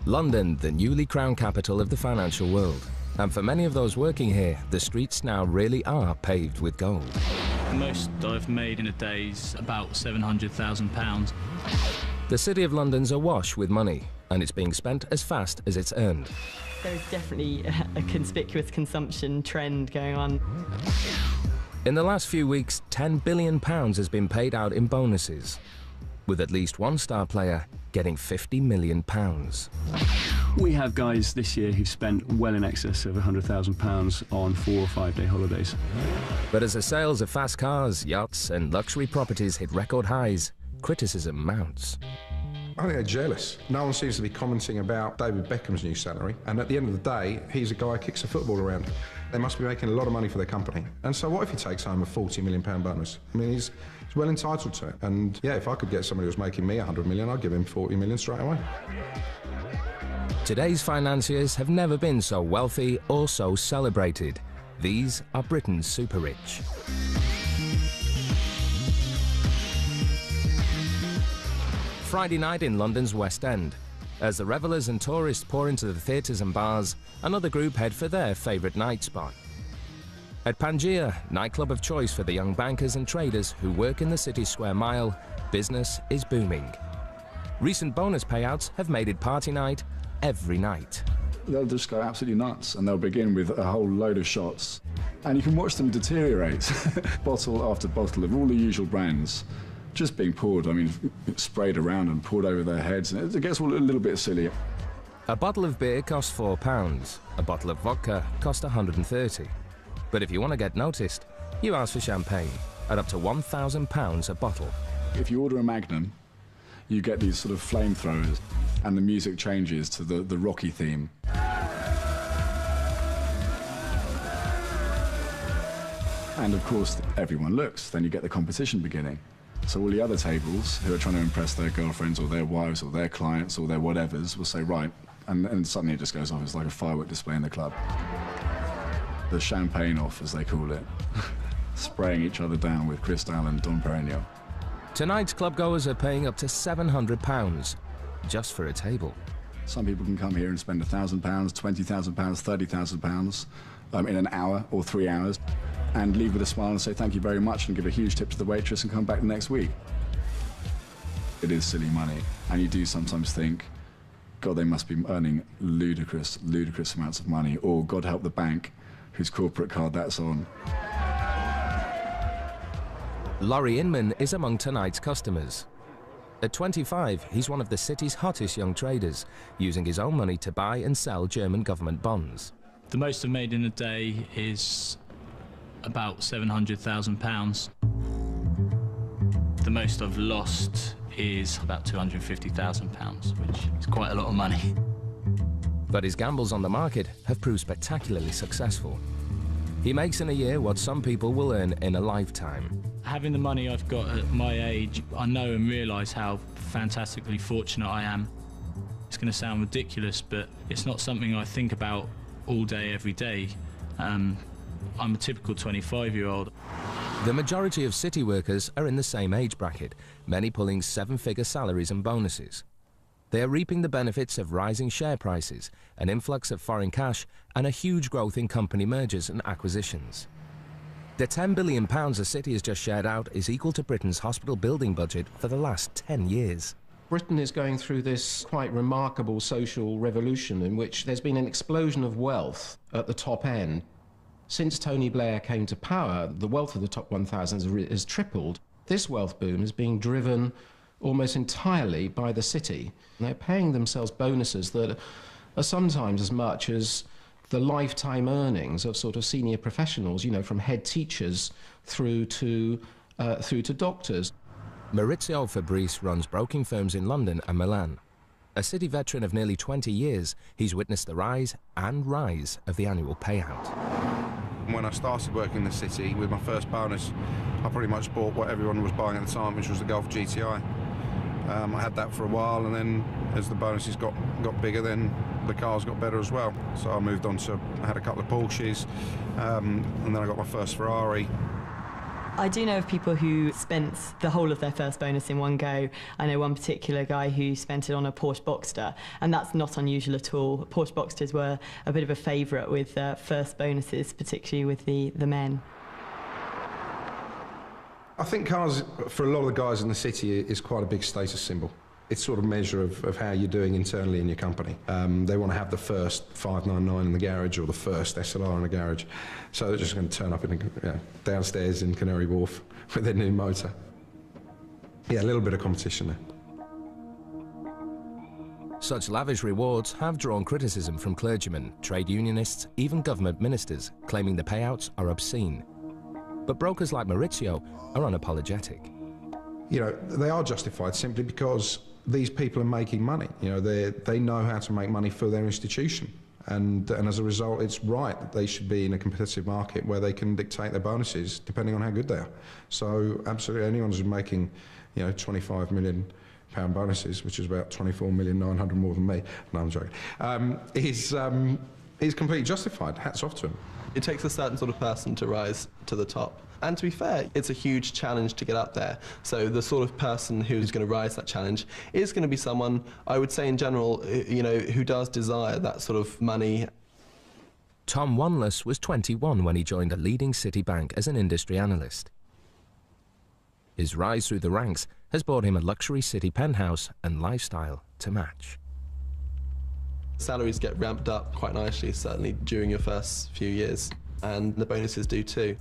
London, the newly crowned capital of the financial world. And for many of those working here, the streets now really are paved with gold. The most I've made in a day is about £700,000. The City of London's awash with money, and it's being spent as fast as it's earned. There's definitely a conspicuous consumption trend going on. In the last few weeks, £10 billion has been paid out in bonuses, with at least one star player getting £50 million. We have guys this year who spent well in excess of £100,000 on 4 or 5 day holidays. But as the sales of fast cars, yachts and luxury properties hit record highs, criticism mounts. I think they're jealous. No one seems to be commenting about David Beckham's new salary, and at the end of the day, he's a guy who kicks a football around. They must be making a lot of money for their company. And so what if he takes home a £40 million bonus? I mean, he's well entitled to it. And yeah, if I could get somebody who's making me £100 million, I'd give him £40 million straight away. Today's financiers have never been so wealthy or so celebrated. These are Britain's super rich. Friday night in London's West End. As the revellers and tourists pour into the theatres and bars, another group head for their favourite night spot. At Pangaea, nightclub of choice for the young bankers and traders who work in the city's square mile, business is booming. Recent bonus payouts have made it party night every night. They'll just go absolutely nuts, and they'll begin with a whole load of shots. And you can watch them deteriorate, bottle after bottle of all the usual brands, just being poured, I mean, sprayed around and poured over their heads, and it gets all a little bit silly. A bottle of beer costs £4, a bottle of vodka costs £130. But if you want to get noticed, you ask for champagne at up to £1,000 a bottle. If you order a Magnum, you get these sort of flamethrowers, and the music changes to the Rocky theme. And of course, everyone looks, then you get the competition beginning. So all the other tables who are trying to impress their girlfriends or their wives or their clients or their whatevers will say, right, and suddenly it just goes off. It's like a firework display in the club. The champagne off, as they call it, spraying each other down with Cristal and Dom Perignon. Tonight's clubgoers are paying up to £700 just for a table. Some people can come here and spend £1,000, £20,000, £30,000 in an hour or 3 hours, and leave with a smile and say thank you very much and give a huge tip to the waitress and come back the next week. It is silly money, and you do sometimes think, God, they must be earning ludicrous amounts of money, or God help the bank whose corporate card that's on. Laurie Inman is among tonight's customers. At 25, he's one of the city's hottest young traders, using his own money to buy and sell German government bonds. The most I've made in a day is about £700,000. The most I've lost is about £250,000, which is quite a lot of money. But his gambles on the market have proved spectacularly successful. He makes in a year what some people will earn in a lifetime. Having the money I've got at my age, I know and realise how fantastically fortunate I am. It's going to sound ridiculous, but it's not something I think about all day, every day. I'm a typical 25-year-old. The majority of city workers are in the same age bracket, many pulling seven-figure salaries and bonuses. They are reaping the benefits of rising share prices, an influx of foreign cash, and a huge growth in company mergers and acquisitions. The £10 billion the city has just shared out is equal to Britain's hospital building budget for the last 10 years. Britain is going through this quite remarkable social revolution in which there's been an explosion of wealth at the top end. Since Tony Blair came to power, the wealth of the top 1,000 has tripled. This wealth boom is being driven almost entirely by the city. They're paying themselves bonuses that are sometimes as much as the lifetime earnings of sort of senior professionals, you know, from head teachers through to doctors. Maurizio Fabrice runs broking firms in London and Milan. A city veteran of nearly 20 years, he's witnessed the rise and rise of the annual payout. When I started working in the city with my first bonus, I pretty much bought what everyone was buying at the time, which was the Golf GTI. I had that for a while, and then as the bonuses got bigger, then the cars got better as well. So I moved on to, I had a couple of Porsches, and then I got my first Ferrari. I do know of people who spent the whole of their first bonus in one go. I know one particular guy who spent it on a Porsche Boxster, and that's not unusual at all. Porsche Boxsters were a bit of a favourite with first bonuses, particularly with the men. I think cars, for a lot of the guys in the city, is quite a big status symbol. It's sort of a measure of how you're doing internally in your company. They want to have the first 599 in the garage or the first SLR in the garage. So they're just going to turn up in downstairs in Canary Wharf with their new motor. Yeah, a little bit of competition there. Such lavish rewards have drawn criticism from clergymen, trade unionists, even government ministers, claiming the payouts are obscene. But brokers like Maurizio are unapologetic. You know, they are justified simply because these people are making money. You know, they know how to make money for their institution. And as a result, it's right that they should be in a competitive market where they can dictate their bonuses depending on how good they are. So absolutely anyone who's making, you know, £25 million bonuses, which is about 24,900,000 more than me, no, I'm joking, is completely justified. Hats off to him. It takes a certain sort of person to rise to the top. And to be fair, it's a huge challenge to get up there. So the sort of person who's going to rise that challenge is going to be someone, I would say in general, you know, who does desire that sort of money. Tom Wanless was 21 when he joined a leading city bank as an industry analyst. His rise through the ranks has bought him a luxury city penthouse and lifestyle to match. Salaries get ramped up quite nicely, certainly during your first few years, and the bonuses do too.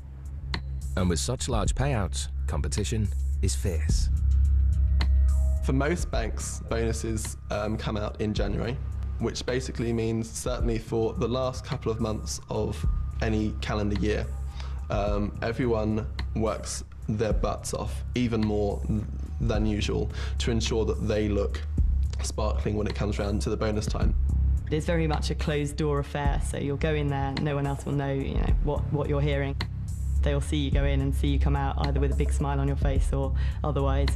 And with such large payouts, competition is fierce. For most banks, bonuses come out in January, which basically means certainly for the last couple of months of any calendar year, everyone works their butts off even more than usual to ensure that they look sparkling when it comes around to the bonus time. It's very much a closed door affair, so you'll go in there, no one else will know, you know, what you're hearing. They'll see you go in and see you come out either with a big smile on your face or otherwise.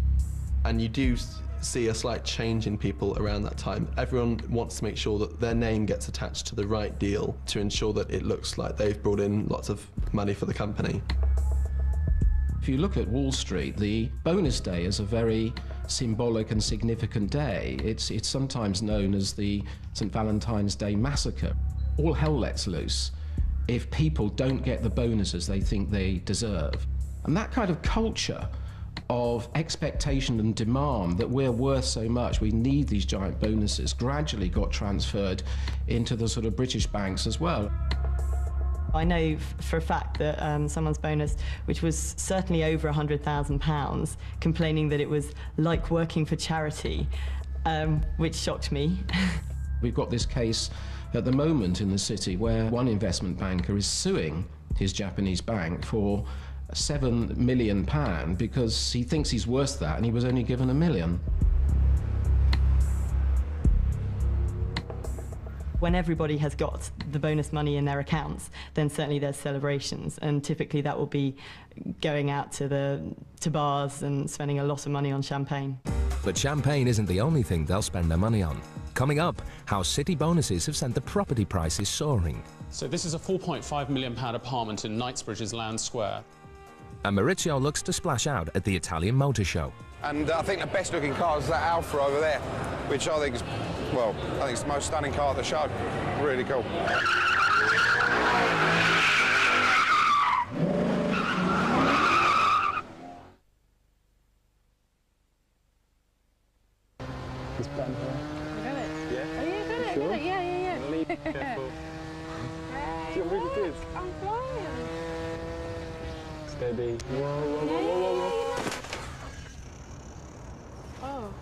And you do see a slight change in people around that time. Everyone wants to make sure that their name gets attached to the right deal to ensure that it looks like they've brought in lots of money for the company. If you look at Wall Street, the bonus day is a very symbolic and significant day. It's sometimes known as the St. Valentine's Day Massacre. All hell lets loose if people don't get the bonuses they think they deserve. And that kind of culture of expectation and demand that we're worth so much, we need these giant bonuses, gradually got transferred into the sort of British banks as well. I know for a fact that someone's bonus, which was certainly over £100,000, complaining that it was like working for charity, which shocked me. We've got this case at the moment in the city where one investment banker is suing his Japanese bank for £7 million because he thinks he's worth that and he was only given £1 million. When everybody has got the bonus money in their accounts, then certainly there's celebrations, and typically that will be going out to bars and spending a lot of money on champagne. But champagne isn't the only thing they'll spend their money on. Coming up, how city bonuses have sent the property prices soaring. So this is a £4.5 million apartment in Knightsbridge's Land Square. And Maurizio looks to splash out at the Italian Motor Show. And I think the best looking car is that Alfa over there, which I think is, well, I think it's the most stunning car at the show. Really cool. It's bad. Got it? Yeah. Oh, yeah, got it. Sure? Got it. Yeah. Leave. Careful. Hey, You're really good. I'm flying. Steady. Whoa. Oh.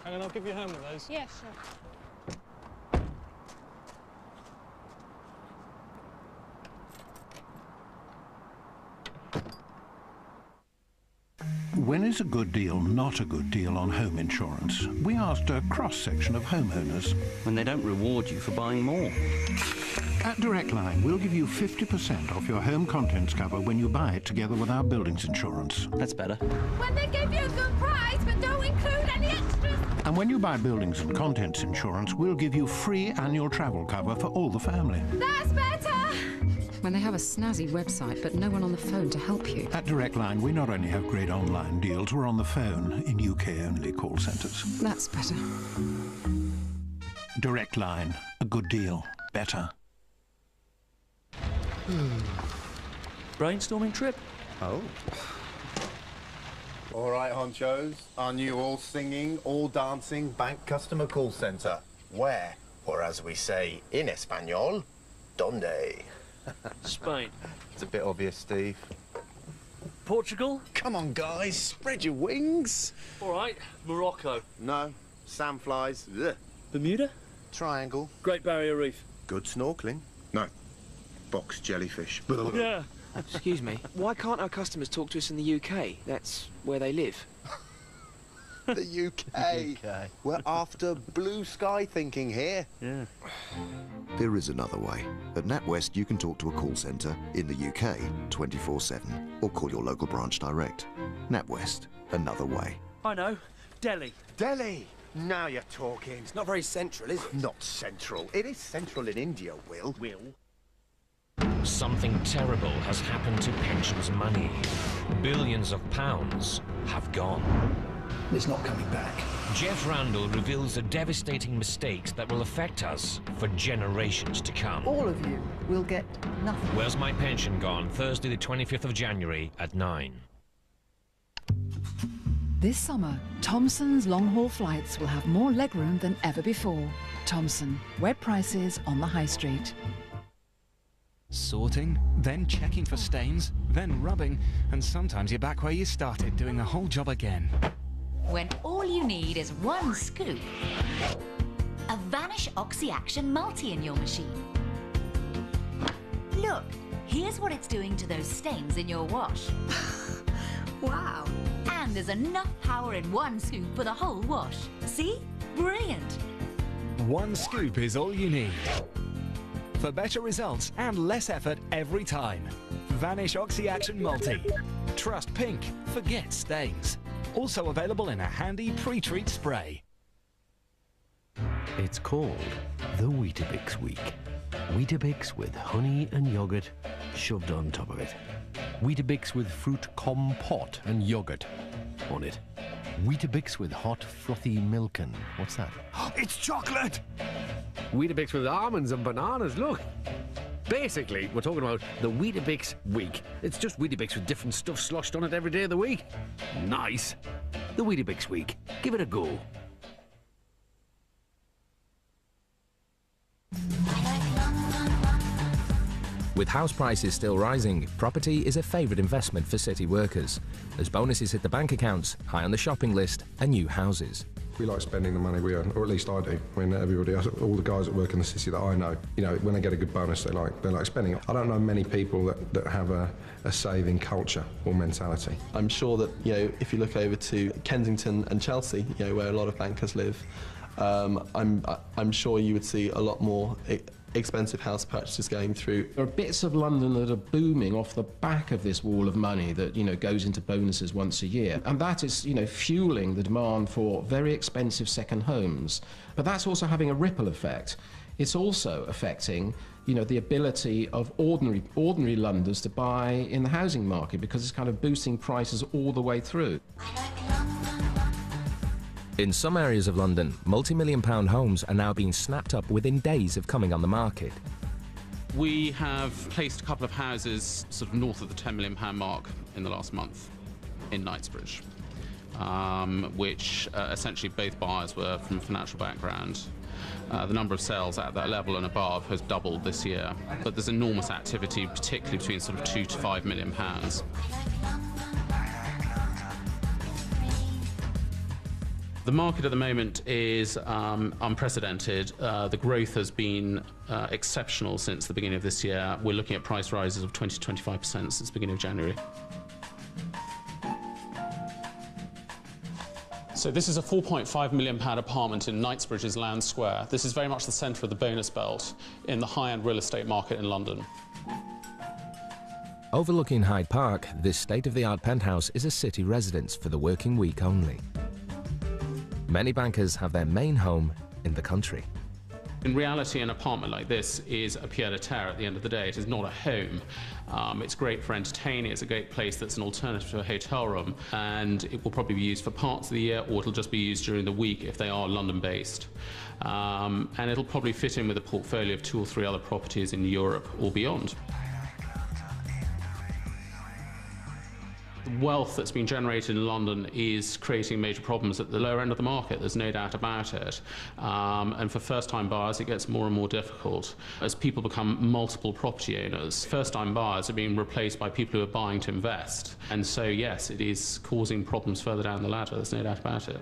Hang on, I'll give you a hand with those. Yeah, sure. When is a good deal not a good deal on home insurance? We asked a cross-section of homeowners. When they don't reward you for buying more. At Direct Line, we'll give you 50% off your home contents cover when you buy it together with our buildings insurance. That's better. When they give you a good price but don't include any extras. And when you buy buildings and contents insurance, we'll give you free annual travel cover for all the family. That's better. when they have a snazzy website but no one on the phone to help you? At Direct Line, we not only have great online deals, we're on the phone in UK-only call centres. That's better. Direct Line, a good deal, better. Brainstorming trip? Oh. All right, honchos. Our new all-singing, all-dancing bank customer call centre. Where? Or as we say in Espanol, donde? Spain. It's a bit obvious, Steve. Portugal? Come on, guys. Spread your wings. All right. Morocco. No. Sandflies. Ugh. Bermuda? Triangle. Great Barrier Reef. Good snorkeling. No. Box jellyfish. Yeah. Excuse me, why can't our customers talk to us in the UK? That's where they live. The UK. We're after blue sky thinking here. Yeah. There is another way. At NatWest, you can talk to a call centre in the UK 24/7 or call your local branch direct. NatWest, another way. I know. Delhi. Delhi. Now you're talking. It's not very central, is it? Not central. It is central in India, Will. Something terrible has happened to pensions money. Billions of pounds have gone. It's not coming back. Jeff Randall reveals the devastating mistakes that will affect us for generations to come. All of you will get nothing. Where's My Pension Gone? Thursday the 25th of January at 9. This summer, Thomson's long-haul flights will have more legroom than ever before. Thomson, web prices on the high street. Sorting, then checking for stains, then rubbing, and sometimes you're back where you started, doing the whole job again. When all you need is one scoop. A Vanish Oxy-Action Multi in your machine. Look, here's what it's doing to those stains in your wash. Wow. And there's enough power in one scoop for the whole wash. See? Brilliant. One scoop is all you need. For better results and less effort every time. Vanish Oxy-Action Multi. Trust pink, forget stains. Also available in a handy pre-treat spray. It's called the Weetabix Week. Weetabix with honey and yogurt shoved on top of it. Weetabix with fruit compote and yogurt on it. Weetabix with hot frothy milk and what's that? It's chocolate! Weetabix with almonds and bananas, look! Basically, we're talking about the Weetabix Week. It's just Weetabix with different stuff sloshed on it every day of the week. Nice! The Weetabix Week. Give it a go. With house prices still rising, property is a favourite investment for city workers, as bonuses hit the bank accounts, high on the shopping list, and new houses. We like spending the money we earn, or at least I do. When everybody else, all the guys that work in the city that I know, you know, when they get a good bonus, they like spending it. I don't know many people that have a saving culture or mentality. I'm sure that, you know, if you look over to Kensington and Chelsea, you know, where a lot of bankers live, I'm sure you would see a lot more expensive house purchases going through. There are bits of London that are booming off the back of this wall of money that, you know, goes into bonuses once a year. And that is, you know, fueling the demand for very expensive second homes. But that's also having a ripple effect. It's also affecting, you know, the ability of ordinary Londoners to buy in the housing market, because it's kind of boosting prices all the way through. In some areas of London, multi-million-pound homes are now being snapped up within days of coming on the market. We have placed a couple of houses sort of north of the £10 million mark in the last month in Knightsbridge, which essentially both buyers were from financial background. The number of sales at that level and above has doubled this year, but there's enormous activity, particularly between sort of £2 to £5 million. The market at the moment is unprecedented. The growth has been exceptional since the beginning of this year. We're looking at price rises of 20 to 25% since the beginning of January. So this is a £4.5 million apartment in Knightsbridge's Land Square. This is very much the centre of the bonus belt in the high-end real estate market in London. Overlooking Hyde Park, this state-of-the-art penthouse is a city residence for the working week only. Many bankers have their main home in the country. In reality, an apartment like this is a pied-à-terre at the end of the day. It is not a home. It's great for entertaining. It's a great place that's an alternative to a hotel room, and it will probably be used for parts of the year, or it'll just be used during the week if they are London-based. And it'll probably fit in with a portfolio of 2 or 3 other properties in Europe or beyond. The wealth that's been generated in London is creating major problems at the lower end of the market, there's no doubt about it. And for first-time buyers, it gets more and more difficult. As people become multiple property owners, first-time buyers are being replaced by people who are buying to invest. And so, yes, it is causing problems further down the ladder, there's no doubt about it.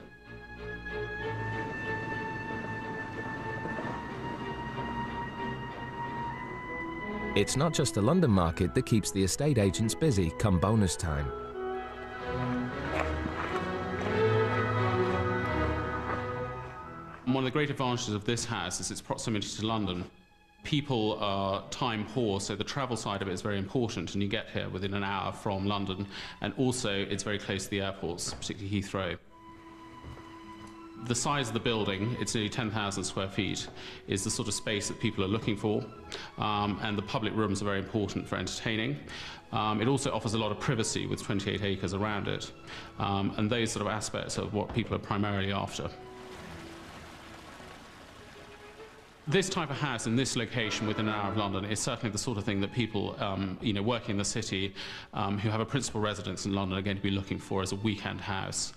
It's not just the London market that keeps the estate agents busy come bonus time. One of the great advantages of this house is its proximity to London. People are time poor, so the travel side of it is very important, and you get here within an hour from London, and also it's very close to the airports, particularly Heathrow. The size of the building, it's nearly 10,000 square feet, is the sort of space that people are looking for, and the public rooms are very important for entertaining. It also offers a lot of privacy with 28 acres around it, and those sort of aspects are what people are primarily after. This type of house in this location within an hour of London is certainly the sort of thing that people working in the city who have a principal residence in London are going to be looking for as a weekend house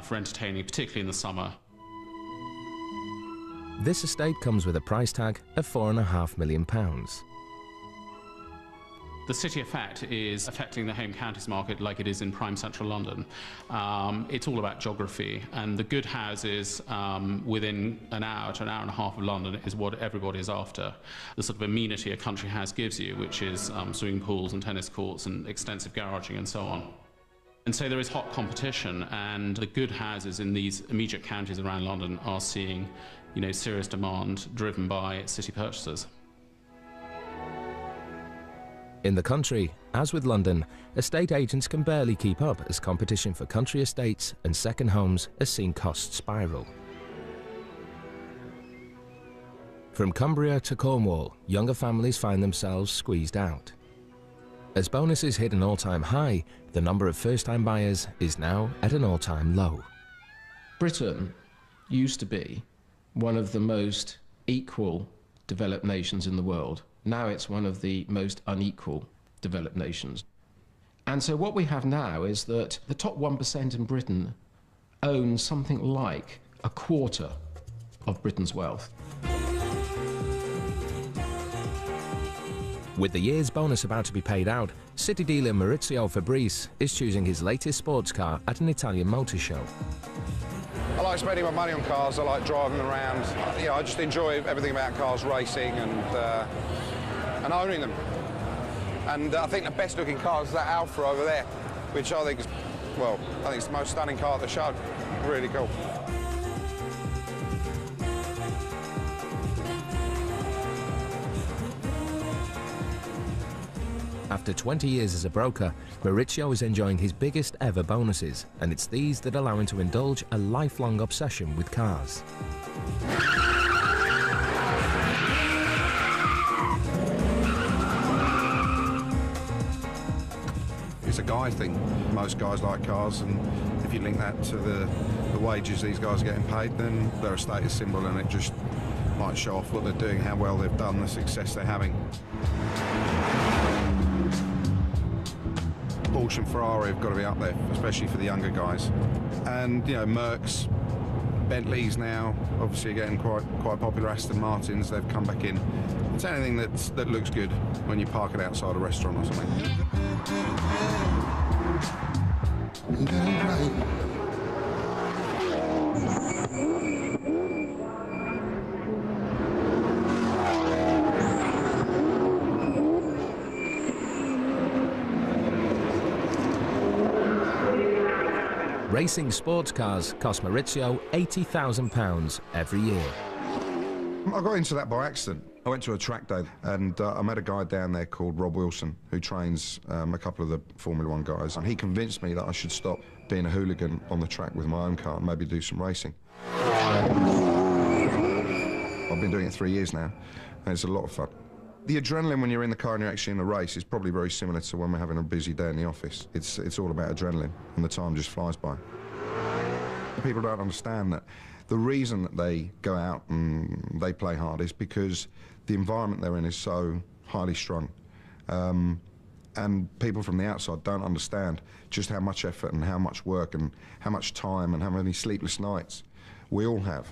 for entertaining, particularly in the summer. This estate comes with a price tag of £4.5 million. The city effect is affecting the home counties market like it is in prime central London. It's all about geography, and the good houses within an hour to an hour and a half of London is what everybody is after. The sort of amenity a country house gives you, which is swimming pools and tennis courts and extensive garaging and so on. And so there is hot competition, and the good houses in these immediate counties around London are seeing, serious demand driven by city purchasers. In the country, as with London, estate agents can barely keep up as competition for country estates and second homes has seen costs spiral. From Cumbria to Cornwall, younger families find themselves squeezed out. As bonuses hit an all-time high, the number of first-time buyers is now at an all-time low. Britain used to be one of the most equal developed nations in the world. Now it's one of the most unequal developed nations. And so what we have now is that the top 1% in Britain own something like a quarter of Britain's wealth. With the year's bonus about to be paid out, city dealer Maurizio Fabrice is choosing his latest sports car at an Italian motor show. I like spending my money on cars, I like driving them around. I just enjoy everything about cars, racing and owning them. And I think the best looking car is that Alfa over there, which I think is, it's the most stunning car at the show. Really cool. After 20 years as a broker, Maurizio is enjoying his biggest ever bonuses, and it's these that allow him to indulge a lifelong obsession with cars. It's a guy thing. Most guys like cars, and if you link that to the wages these guys are getting paid, then they're a status symbol, and it just might show off what they're doing, how well they've done, the success they're having. Porsche and Ferrari have got to be up there, especially for the younger guys. And, Mercs, Bentleys now, obviously getting quite popular. Aston Martins, they've come back in. It's anything that looks good when you park it outside a restaurant or something. Racing sports cars cost Maurizio £80,000 every year. I got into that by accident. I went to a track day and I met a guy down there called Rob Wilson who trains a couple of the Formula One guys, and he convinced me that I should stop being a hooligan on the track with my own car and maybe do some racing. I've been doing it 3 years now, and it's a lot of fun. The adrenaline when you're in the car and you're actually in the race is probably very similar to when we're having a busy day in the office. It's all about adrenaline, and the time just flies by. People don't understand that the reason that they go out and they play hard is because the environment they're in is so highly strung. And people from the outside don't understand just how much effort and how much work and how much time and how many sleepless nights we all have.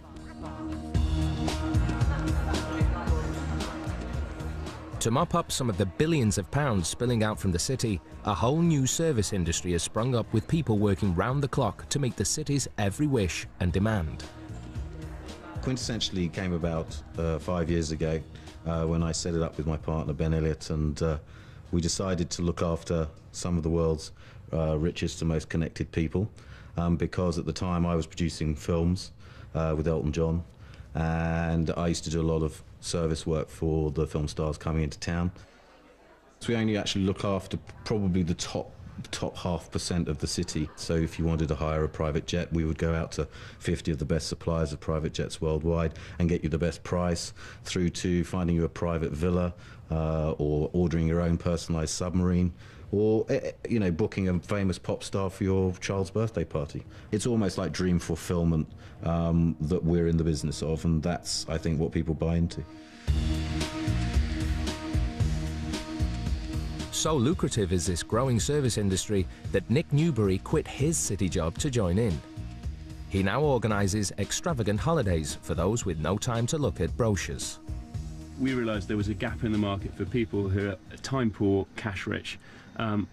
To mop up some of the billions of pounds spilling out from the city, a whole new service industry has sprung up with people working round the clock to meet the city's every wish and demand. Quintessentially came about 5 years ago when I set it up with my partner Ben Elliott, and we decided to look after some of the world's richest and most connected people, because at the time I was producing films with Elton John, and I used to do a lot of service work for the film stars coming into town. So we only actually look after probably the top 0.5% of the city. So if you wanted to hire a private jet, we would go out to 50 of the best suppliers of private jets worldwide and get you the best price, through to finding you a private villa, or ordering your own personalised submarine, or booking a famous pop star for your child's birthday party. It's almost like dream fulfillment that we're in the business of, and that's, I think, what people buy into. So lucrative is this growing service industry that Nick Newbury quit his city job to join in. He now organises extravagant holidays for those with no time to look at brochures. We realised there was a gap in the market for people who are time poor, cash rich.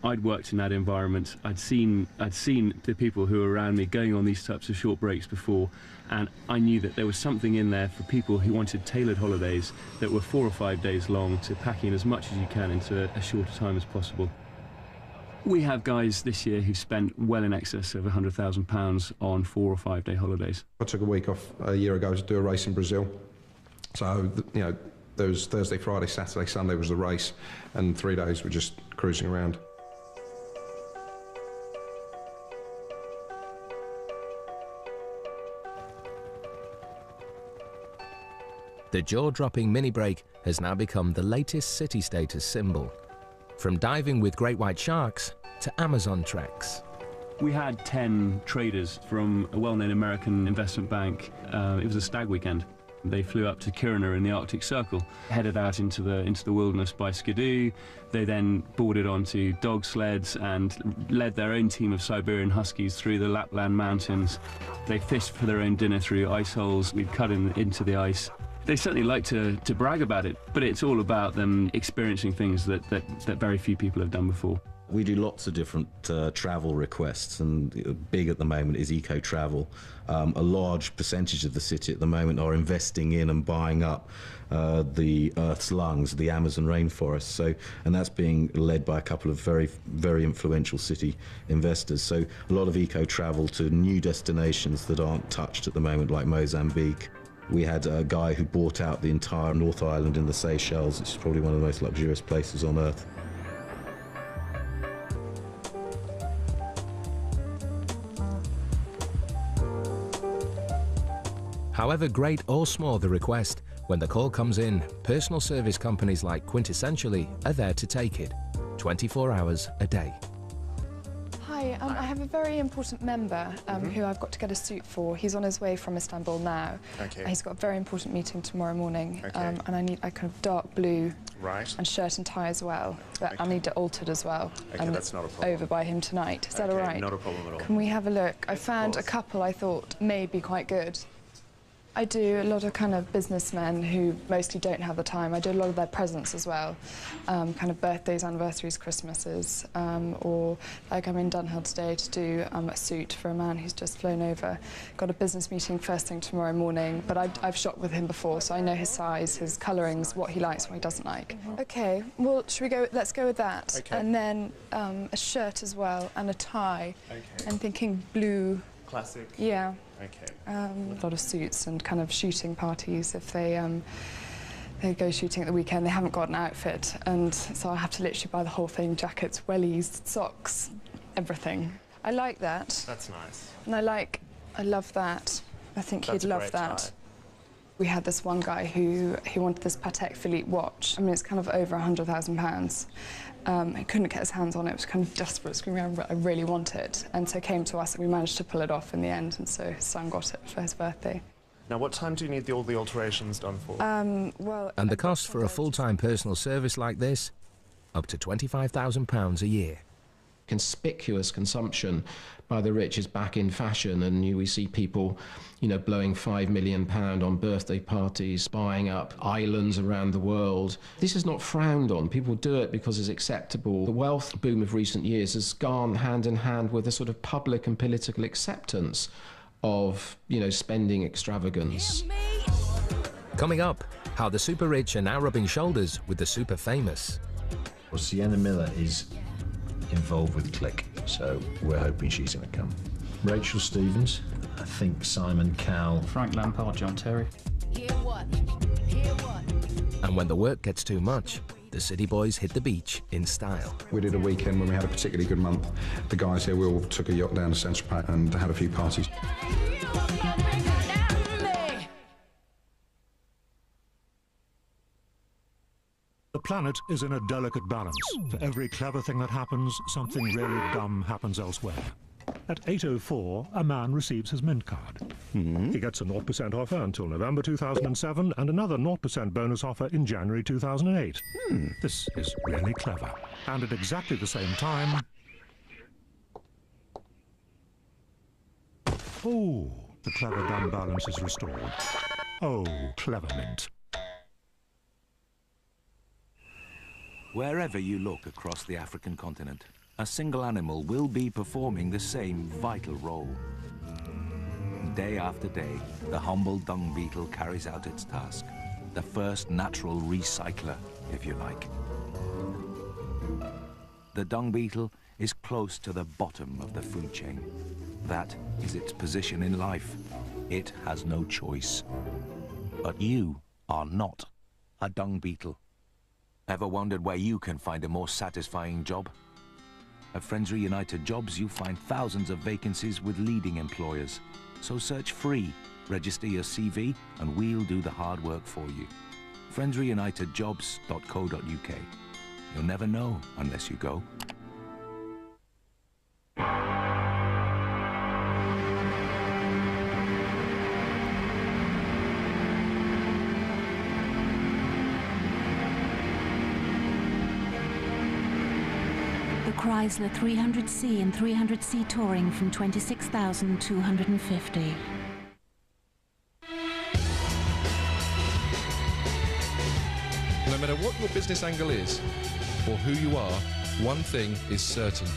I'd worked in that environment. I'd seen the people who were around me going on these types of short breaks before, and I knew that there was something in there for people who wanted tailored holidays that were 4 or 5 days long, to pack in as much as you can into a shorter time as possible. We have guys this year who spent well in excess of £100,000 on 4 or 5 day holidays. I took a week off a year ago to do a race in Brazil. So, there was Thursday, Friday, Saturday, Sunday was the race, and 3 days were just cruising around. The jaw-dropping mini break has now become the latest city status symbol. From diving with great white sharks to Amazon treks. We had 10 traders from a well-known American investment bank. It was a stag weekend. They flew up to Kiruna in the Arctic Circle, headed out into the wilderness by Skidoo. They then boarded onto dog sleds and led their own team of Siberian Huskies through the Lapland mountains. They fished for their own dinner through ice holes we'd cut into the ice. They certainly like to brag about it, but it's all about them experiencing things that very few people have done before. We do lots of different travel requests, and big at the moment is eco-travel. A large percentage of the city at the moment are investing in and buying up the Earth's lungs, the Amazon rainforest. And that's being led by a couple of very, very influential city investors. So a lot of eco-travel to new destinations that aren't touched at the moment, like Mozambique. We had a guy who bought out the entire North Island in the Seychelles, which is probably one of the most luxurious places on Earth. However great or small the request, when the call comes in, personal service companies like Quintessentially are there to take it, 24 hours a day. Hi, I have a very important member who I've got to get a suit for. He's on his way from Istanbul now. Okay. He's got a very important meeting tomorrow morning, Okay. and I need a kind of dark blue Right. shirt and tie as well. But I need it altered as well. Okay, that's not a problem. Over by him tonight. Is that all right? Not a problem at all. Can we have a look? I found a couple I thought may be quite good. I do a lot of kind of businessmen who mostly don't have the time. I do a lot of their presents as well, kind of birthdays, anniversaries, Christmases, or like I'm in Dunhill today to do a suit for a man who's just flown over. Got a business meeting first thing tomorrow morning, but I've shopped with him before, so I know his size, his colourings, what he likes, what he doesn't like. Okay, well, should we go? Let's go with that. Okay. And then a shirt as well and a tie. Okay. I'm thinking blue. Classic. Yeah. Okay. A lot of suits and kind of shooting parties. If they go shooting at the weekend, they haven't got an outfit, and so I have to literally buy the whole thing: jackets, wellies, socks, everything. I like that. That's nice. And I love that. I think That's he'd a love great that. tie. We had this one guy who wanted this Patek Philippe watch. I mean, it's kind of over £100,000. He couldn't get his hands on it. It was kind of desperate, screaming, I really want it. And so came to us and we managed to pull it off in the end. And so his son got it for his birthday. Now, what time do you need all the alterations done for? Well, And the cost for a full-time personal service like this? Up to £25,000 a year. Conspicuous consumption by the rich is back in fashion, and we see people, blowing £5 million on birthday parties, buying up islands around the world. This is not frowned on. People do it because it's acceptable. The wealth boom of recent years has gone hand in hand with a sort of public and political acceptance of, spending extravagance. Coming up, how the super rich are now rubbing shoulders with the super famous. Well, Sienna Miller is involved with Click, so we're hoping she's going to come. Rachel Stevens, I think Simon Cowell, Frank Lampard, John Terry. And when the work gets too much, the City Boys hit the beach in style. We did a weekend when we had a particularly good month. The guys here, we all took a yacht down to Central Park and had a few parties. The planet is in a delicate balance. For every clever thing that happens, something really dumb happens elsewhere. At 8:04, a man receives his Mint card. He gets a 0% offer until November 2007 and another 0% bonus offer in January 2008. This is really clever. And at exactly the same time... Oh, the clever dumb balance is restored. Oh, clever Mint. Wherever you look across the African continent, a single animal will be performing the same vital role. Day after day, the humble dung beetle carries out its task. The first natural recycler, if you like. The dung beetle is close to the bottom of the food chain. That is its position in life. It has no choice. But you are not a dung beetle. Ever wondered where you can find a more satisfying job? At Friends Reunited Jobs, you find thousands of vacancies with leading employers. So search free, register your CV, and we'll do the hard work for you. friendsreunitedjobs.co.uk. You'll never know unless you go. Chrysler 300C and 300C Touring from $26,250. No matter what your business angle is, or who you are, one thing is certain.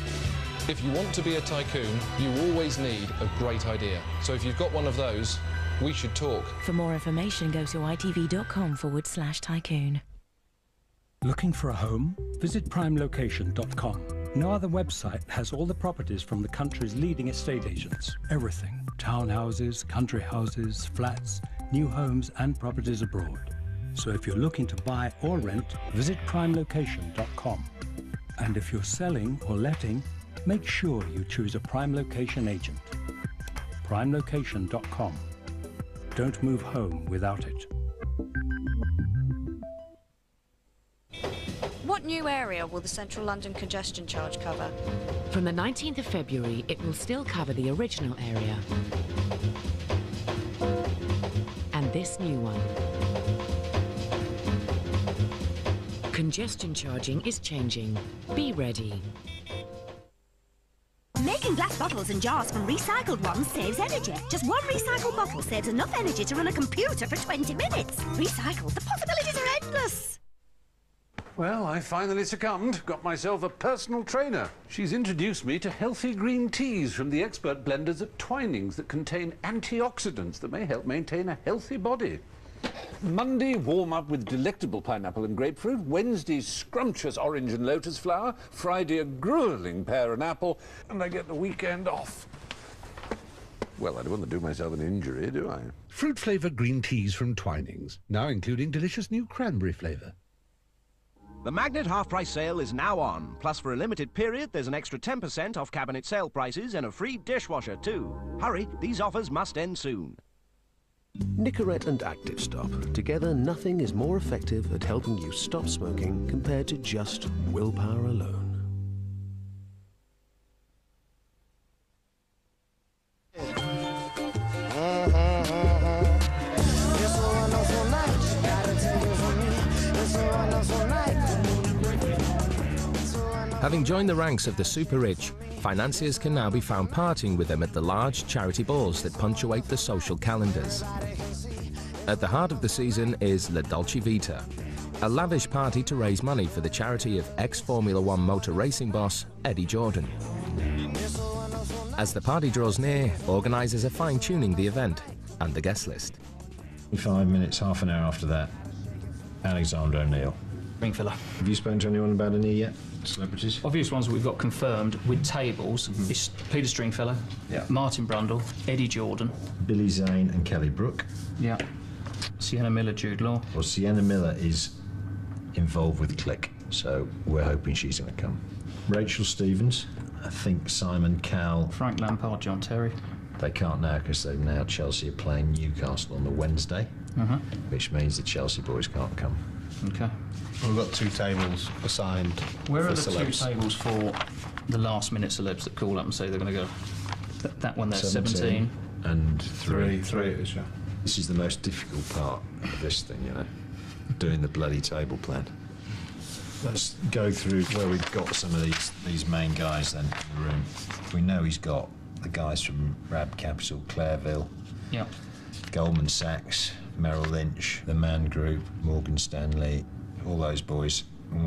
If you want to be a tycoon, you always need a great idea. So if you've got one of those, we should talk. For more information, go to itv.com/tycoon. Looking for a home? Visit primelocation.com. No other website has all the properties from the country's leading estate agents. Everything. Townhouses, country houses, flats, new homes and properties abroad. So if you're looking to buy or rent, visit primelocation.com. And if you're selling or letting, make sure you choose a Prime Location agent. primelocation.com. Don't move home without it. What new area will the Central London congestion charge cover? From the 19th of February, it will still cover the original area. And this new one. Congestion charging is changing. Be ready. Making glass bottles and jars from recycled ones saves energy. Just one recycled bottle saves enough energy to run a computer for 20 minutes. Recycled, the possibilities are endless. Well, I finally succumbed. Got myself a personal trainer. She's introduced me to healthy green teas from the expert blenders at Twinings that contain antioxidants that may help maintain a healthy body. Monday, warm up with delectable pineapple and grapefruit. Wednesday, scrumptious orange and lotus flower. Friday, a grueling pear and apple. And I get the weekend off. Well, I don't want to do myself an injury, do I? Fruit-flavoured green teas from Twinings, now including delicious new cranberry flavour. The Magnet half-price sale is now on. Plus, for a limited period, there's an extra 10% off cabinet sale prices and a free dishwasher, too. Hurry, these offers must end soon. Nicorette and Active Stop. Together, nothing is more effective at helping you stop smoking compared to just willpower alone. Having joined the ranks of the super-rich, financiers can now be found partying with them at the large charity balls that punctuate the social calendars. At the heart of the season is La Dolce Vita, a lavish party to raise money for the charity of ex-Formula One motor racing boss Eddie Jordan. As the party draws near, organisers are fine-tuning the event and the guest list. 5 minutes, half an hour after that, Alexander O'Neill. Ringfiller. Have you spoken to anyone about any yet? Celebrities? Obvious ones that we've got confirmed with tables is Peter Stringfellow, Martin Brundle, Eddie Jordan, Billy Zane and Kelly Brook. Yeah. Sienna Miller, Jude Law. Well, Sienna Miller is involved with Click, so we're hoping she's going to come. Rachel Stevens, I think Simon Cowell. Frank Lampard, John Terry. They can't now because Chelsea are playing Newcastle on the Wednesday, which means the Chelsea boys can't come. Okay. We've got 2 tables assigned. Where for are the celebs. 2 tables for the last minute celebs that call up and say they're going to go? That one there's 17. And 3. 3 it is, yeah. This is the most difficult part of this thing, you know, doing the bloody table plan. Let's go through where we've got some of these main guys then in the room. We know he's got the guys from Rab Capital, Clareville, Goldman Sachs, Merrill Lynch, the Mann Group, Morgan Stanley, all those boys. And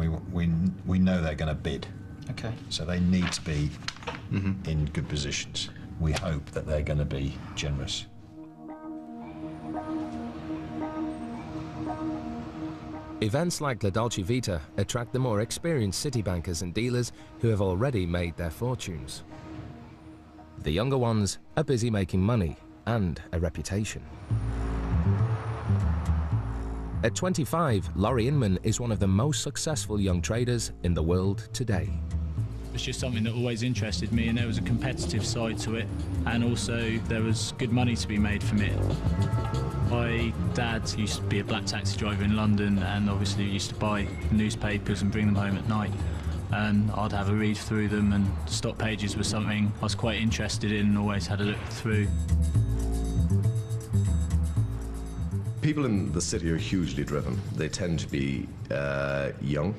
we know they're going to bid. Okay. So they need to be in good positions. We hope that they're going to be generous. Events like La Dolce Vita attract the more experienced city bankers and dealers who have already made their fortunes. The younger ones are busy making money and a reputation. At 25, Laurie Inman is one of the most successful young traders in the world today. It's just something that always interested me, and there was a competitive side to it, and also there was good money to be made from it. My dad used to be a black taxi driver in London, and obviously used to buy newspapers and bring them home at night, and I'd have a read through them, and stock pages was something I was quite interested in and always had a look through. People in the city are hugely driven. They tend to be young.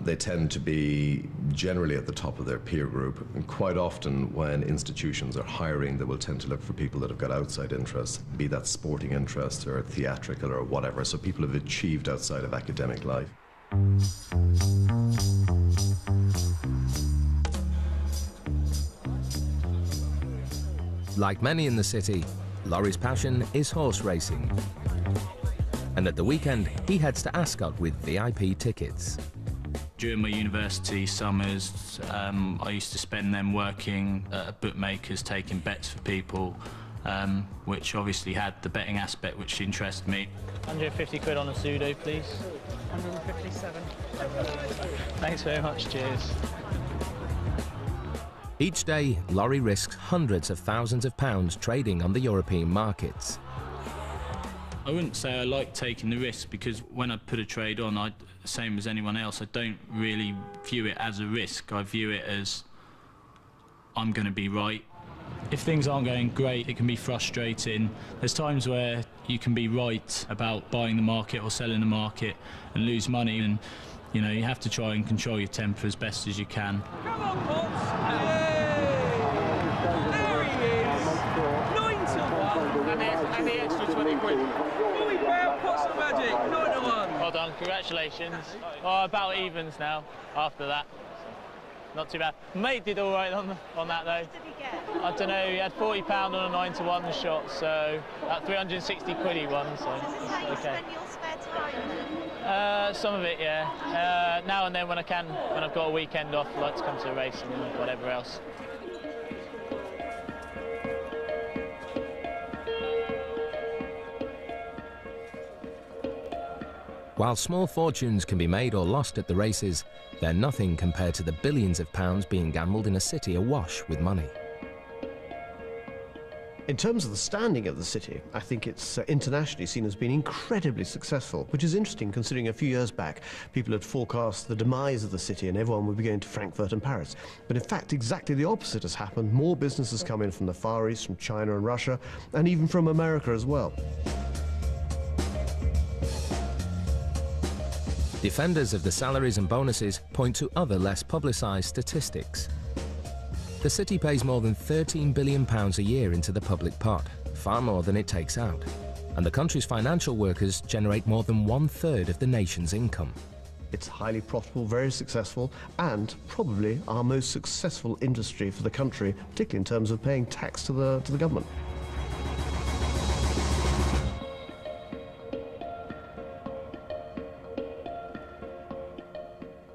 They tend to be generally at the top of their peer group. And quite often when institutions are hiring, they will tend to look for people that have got outside interests, be that sporting interest or theatrical or whatever. So people have achieved outside of academic life. Like many in the city, Laurie's passion is horse racing. And at the weekend, he heads to Ascot with VIP tickets. During my university summers, I used to spend them working at bookmakers, taking bets for people, which obviously had the betting aspect which interested me. 150 quid on a pseudo, please. 157. Thanks very much, cheers. Each day, Laurie risks hundreds of thousands of pounds trading on the European markets. I wouldn't say I like taking the risk, because when I put a trade on, same as anyone else, I don't really view it as a risk. I view it as I'm going to be right. If things aren't going great, it can be frustrating. There's times where you can be right about buying the market or selling the market and lose money, and you know, you have to try and control your temper as best as you can. Come on, Potts! There he is! 9 to 1! And the extra 20 quid. Fully fair, Potts and Magic, 9 to 1! Well done, congratulations. Oh, about evens now, after that. Not too bad. Mate did all right on that, though. What did he get? I don't know, he had £40 on a 9 to 1 shot, so that 360 quid he won, so How you okay. spend your spare time then? Some of it, yeah. Now and then when I can, when I've got a weekend off, I like to come to a race and whatever else. While small fortunes can be made or lost at the races, they're nothing compared to the billions of pounds being gambled in a city awash with money. In terms of the standing of the city, I think it's internationally seen as being incredibly successful, which is interesting considering a few years back people had forecast the demise of the city and everyone would be going to Frankfurt and Paris. But in fact, exactly the opposite has happened. More businesses come in from the Far East, from China and Russia, and even from America as well. Defenders of the salaries and bonuses point to other less publicised statistics. The city pays more than £13 billion a year into the public pot, far more than it takes out. And the country's financial workers generate more than 1/3 of the nation's income. It's highly profitable, very successful, and probably our most successful industry for the country, particularly in terms of paying tax to the government.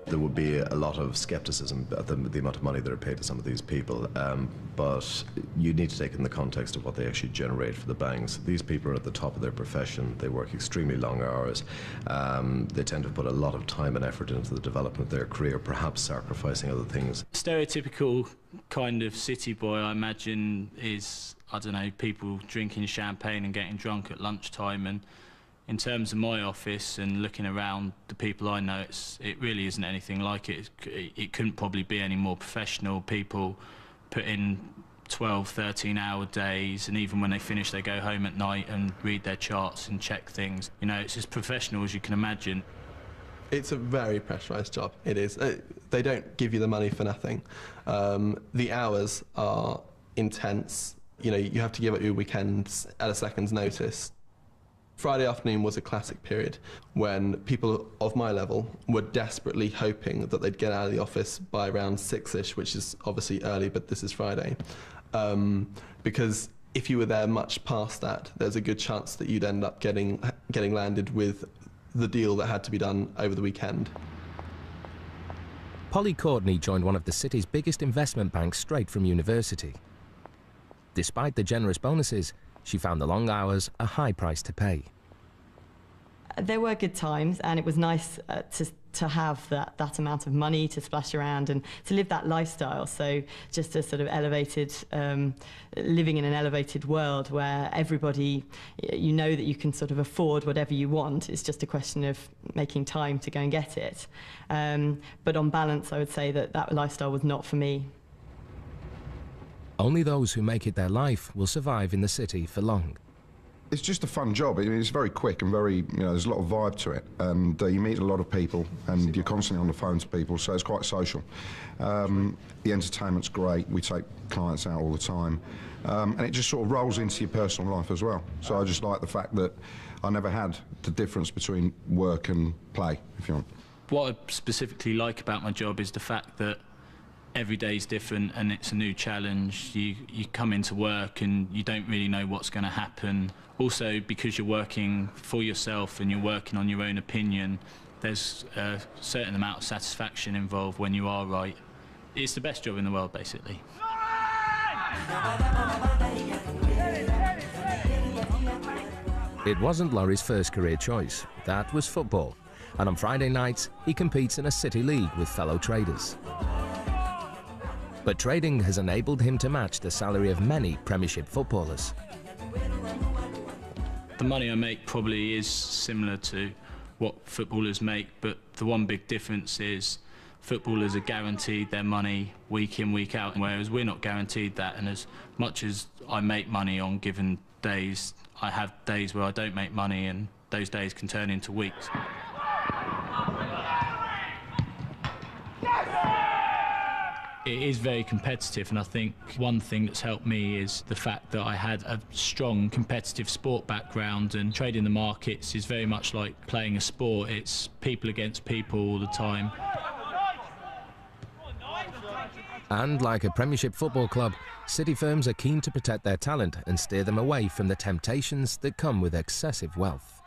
There would be a lot of skepticism at the amount of money that are paid to some of these people, but you need to take in the context of what they actually generate for the banks. These people are at the top of their profession. They work extremely long hours. They tend to put a lot of time and effort into the development of their career, perhaps sacrificing other things. Stereotypical kind of city boy, I imagine, is, I don't know, people drinking champagne and getting drunk at lunchtime. And in terms of my office and looking around the people I know, it really isn't anything like it. It couldn't probably be any more professional. People put in 12, 13-hour days, and even when they finish, they go home at night and read their charts and check things. You know, it's as professional as you can imagine. It's a very pressurised job, it is. They don't give you the money for nothing. The hours are intense. You know, you have to give up your weekends at a second's notice. Friday afternoon was a classic period when people of my level were desperately hoping that they'd get out of the office by around 6-ish, which is obviously early, but this is Friday. Because if you were there much past that, there's a good chance that you'd end up getting landed with the deal that had to be done over the weekend. Polly Courtney joined one of the city's biggest investment banks straight from university. Despite the generous bonuses, she found the long hours a high price to pay. There were good times, and it was nice to have that amount of money to splash around and to live that lifestyle. So just a sort of elevated, living in an elevated world where everybody, you know that you can sort of afford whatever you want. It's just a question of making time to go and get it. But on balance, I would say that lifestyle was not for me. Only those who make it their life will survive in the city for long. It's just a fun job. I mean, it's very quick and very, there's a lot of vibe to it. And you meet a lot of people and you're constantly on the phone to people, so it's quite social. The entertainment's great. We take clients out all the time. And it just sort of rolls into your personal life as well. So I just like the fact that I never had the difference between work and play, if you want. What I specifically like about my job is the fact that every day is different and it's a new challenge. You come into work and you don't really know what's going to happen. Also, because you're working for yourself and you're working on your own opinion, there's a certain amount of satisfaction involved when you are right. It's the best job in the world, basically. It wasn't Laurie's first career choice. That was football. And on Friday nights, he competes in a city league with fellow traders. But trading has enabled him to match the salary of many Premiership footballers. The money I make probably is similar to what footballers make, but the one big difference is footballers are guaranteed their money week in, week out, whereas we're not guaranteed that. And as much as I make money on given days, I have days where I don't make money, and those days can turn into weeks. It is very competitive, and I think one thing that's helped me is the fact that I had a strong competitive sport background, and trading the markets is very much like playing a sport. It's people against people all the time. And like a Premiership football club, city firms are keen to protect their talent and steer them away from the temptations that come with excessive wealth.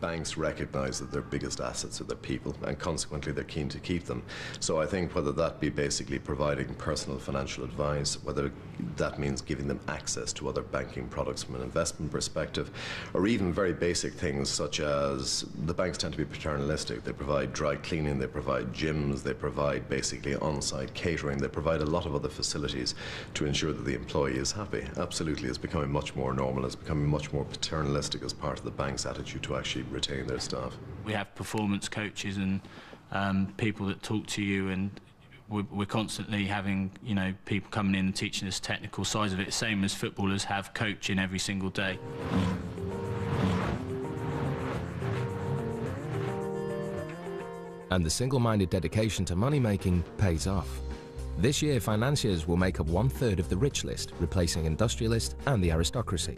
banks recognize that their biggest assets are their people, and consequently they're keen to keep them. So I think whether that be basically providing personal financial advice, whether that means giving them access to other banking products from an investment perspective, or even very basic things such as the banks tend to be paternalistic. They provide dry cleaning, they provide gyms, they provide basically on-site catering, they provide a lot of other facilities to ensure that the employee is happy. Absolutely, it's becoming much more normal, it's becoming much more paternalistic as part of the bank's attitude to actually retain their staff. We have performance coaches and people that talk to you, and we're constantly having, you know, people coming in and teaching us technical sides of it, same as footballers have coaching every single day. And the single-minded dedication to money-making pays off. This year, financiers will make up 1/3 of the rich list, replacing industrialists and the aristocracy.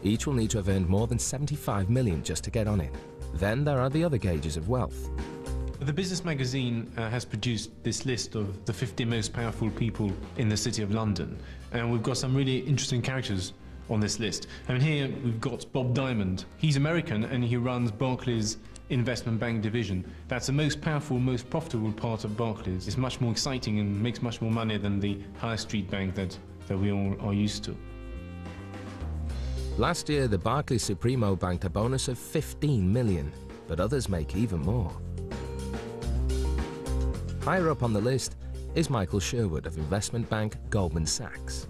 Each will need to have earned more than 75 million just to get on it. Then there are the other gauges of wealth. The Business magazine has produced this list of the 50 most powerful people in the City of London, and we've got some really interesting characters on this list. I mean, here we've got Bob Diamond. He's American and he runs Barclays investment bank division. That's the most powerful, most profitable part of Barclays. It's much more exciting and makes much more money than the high street bank that we all are used to. Last year, the Barclays Supremo banked a bonus of 15 million, but others make even more. Higher up on the list is Michael Sherwood of investment bank Goldman Sachs.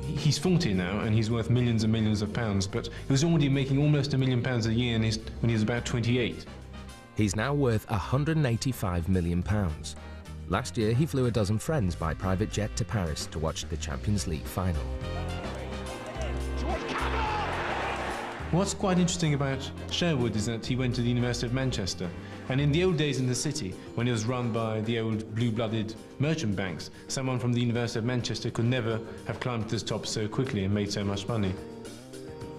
He's 40 now and he's worth millions and millions of pounds, but he was already making almost £1 million a year when he was about 28. He's now worth £185 million. Last year, he flew a dozen friends by private jet to Paris to watch the Champions League final. What's quite interesting about Sherwood is that he went to the University of Manchester, and in the old days in the city, when it was run by the old blue-blooded merchant banks, someone from the University of Manchester could never have climbed to the top so quickly and made so much money.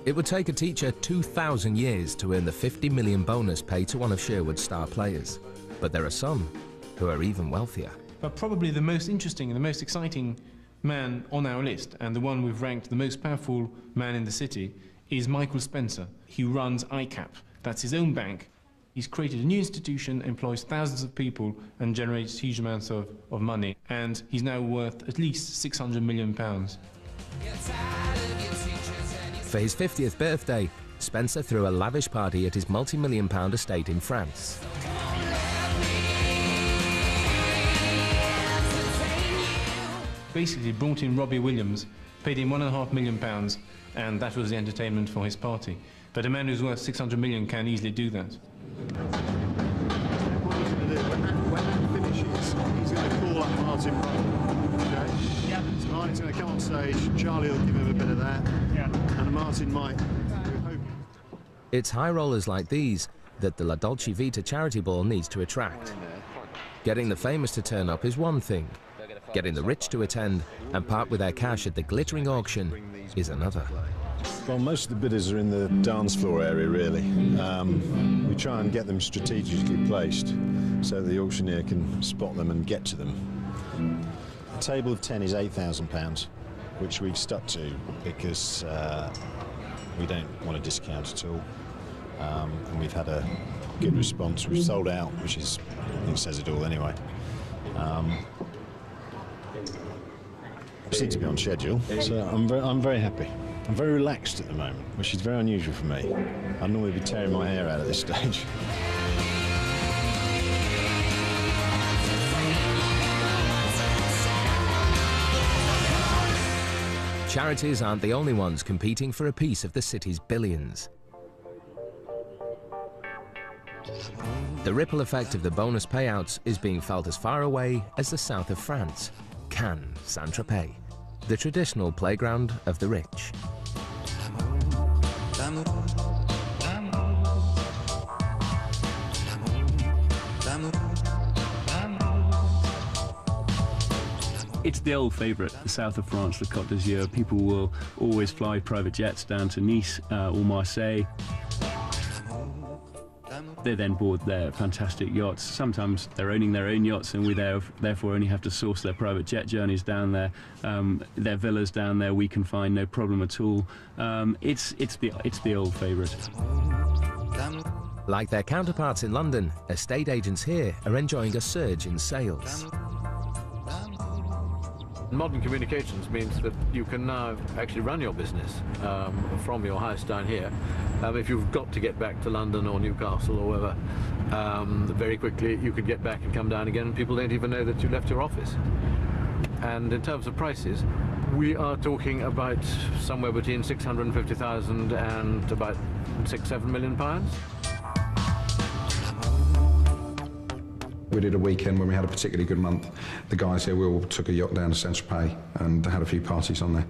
It would take a teacher 2,000 years to earn the 50 million bonus paid to one of Sherwood's star players. But there are some who are even wealthier. But probably the most interesting and the most exciting man on our list, and the one we've ranked the most powerful man in the city, is Michael Spencer. He runs ICAP. That's his own bank. He's created a new institution, employs thousands of people, and generates huge amounts of money. And he's now worth at least £600 million. For his 50th birthday, Spencer threw a lavish party at his multi-million-pound estate in France. Basically brought in Robbie Williams, paid him £1.5 million, and that was the entertainment for his party. But a man who's worth 600 million can easily do that. What he's going to do, when that finishes, he's going to call up Martin Brundle. Okay? Yeah. So Martin's going to come on stage, Charlie will give him a bit of that, and Martin might. It's high rollers like these that the La Dolce Vita charity ball needs to attract. Getting the famous to turn up is one thing. Getting the rich to attend and part with their cash at the glittering auction is another. Well, most of the bidders are in the dance floor area, really. We try and get them strategically placed so the auctioneer can spot them and get to them. A table of 10 is £8,000, which we've stuck to because we don't want a discount at all. And we've had a good response. We've sold out, which is, I think, says it all anyway. We seem to be on schedule, so I'm very happy. I'm very relaxed at the moment, which is very unusual for me. I'd normally be tearing my hair out at this stage. Charities aren't the only ones competing for a piece of the city's billions. The ripple effect of the bonus payouts is being felt as far away as the south of France, Cannes, Saint-Tropez, the traditional playground of the rich. It's the old favourite, the south of France, the Côte d'Azur. People will always fly private jets down to Nice or Marseille. They then board their fantastic yachts. Sometimes they're owning their own yachts, and we therefore only have to source their private jet journeys down there. Their villas down there we can find no problem at all. It's the old favourite. Like their counterparts in London, estate agents here are enjoying a surge in sales. Modern communications means that you can now actually run your business from your house down here. If you've got to get back to London or Newcastle or wherever, very quickly you could get back and come down again, and people don't even know that you left your office. And in terms of prices, we are talking about somewhere between 650,000 and about £6–7 million. We did a weekend when we had a particularly good month. The guys here, we all took a yacht down to Saint-Tropez and had a few parties on there.